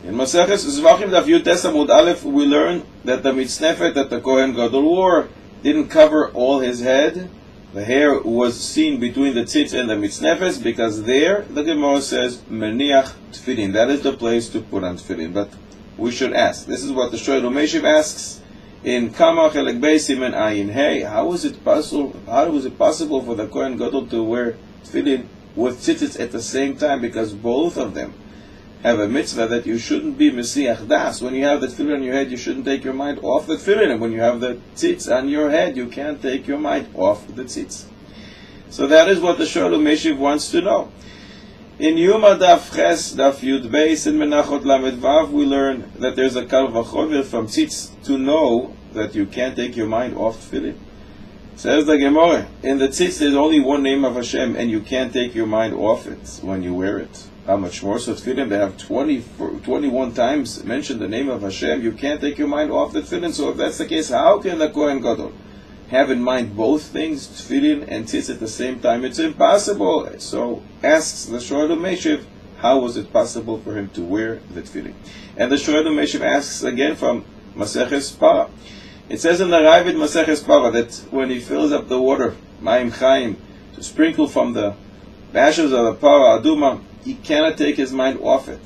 In Maseches Zvachim Daf Yud Tes Amud Aleph, we learn that the mitznefet that the Cohen gadol wore didn't cover all his head. The hair was seen between the tzitz and the mitznefes, because there, the Gemara says, Meniach tefilin. That is the place to put on tefilin. But we should ask. This is what the Shoel Umeshiv asks in Kama Chelek Beis Siman Ayin Hey. How was it possible for the Kohen Gadol to wear tefillin with tzitzit at the same time? Because both of them have a mitzvah that you shouldn't be mesiach das. When you have the tefillin on your head, you shouldn't take your mind off the tefillin, and when you have the tzitz on your head, you can't take your mind off the tzitz. So that is what the Shoel Umeshiv wants to know. In Yuma Daf Ches Daf Yud Beis in Menachot Lamed Vav, we learn that there's a kal vachomer from tzitz to know that you can't take your mind off tefillin. Says the Gemara, in the tzitz there's only one name of Hashem, and you can't take your mind off it when you wear it. How much more so tefillin? They have 21 times mentioned the name of Hashem. You can't take your mind off the tefillin. So if that's the case, how can the Kohen Gadol have in mind both things, tefillin and tzitz, at the same time? It's impossible. So asks the Shoel Umeshiv, how was it possible for him to wear the tefillin? And the Shoel Umeshiv asks again from Maseches Para. It says in the Ravid Maseches Para that when he fills up the water, Mayim Chaim, to sprinkle from the ashes of the Para Aduma, he cannot take his mind off it.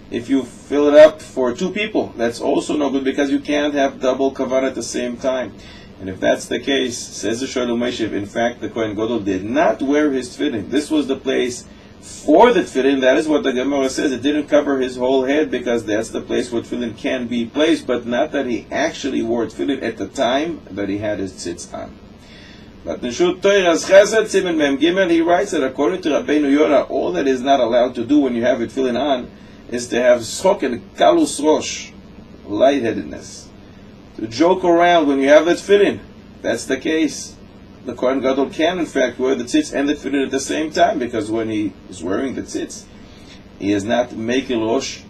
If you fill it up for two people, that's also no good, because you can't have double kavanah at the same time. And if that's the case, says the Shoel Umeshiv, in fact the Kohen Gadol did not wear his tefillin. This was the place for the tefillin. That is what the Gemara says. It didn't cover his whole head, because that's the place where tefillin can be placed, but not that he actually wore tefillin at the time that he had his tzitz on. But in Shut Toiras Chesed Siman Mem Gimel, he writes that according to Rabbeinu Yonah, all that is not allowed to do when you have it tefillin on is to have schok and kalus rosh, lightheadedness, to joke around when you have the tefillin. That's the case. The Kohen Gadol can, in fact, wear the tzitz and the tefillin at the same time, because when he is wearing the tzitz, he is not making rosh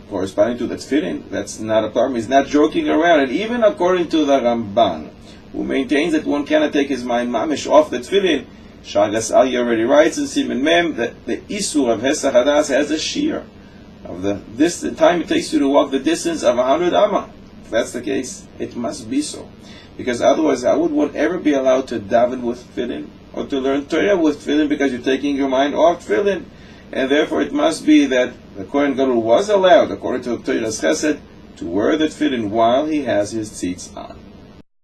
corresponding to the tefillin. That's not a problem. He's not joking around. And even according to the Ramban, who maintains that one cannot take his mind mamish off the tefillin, Shagas Ali already writes in Siman Mem that the Isur of Hesach Hadas has a shear of the time it takes you to walk the distance of 100 Amma. If that's the case, it must be so. Because otherwise, how would one ever be allowed to daven with tefillin, or to learn Torah with tefillin, because you're taking your mind off tefillin? And therefore it must be that the Kohen Gadol was allowed, according to Toiras Chesed, to wear the tefillin while he has his tzitz on.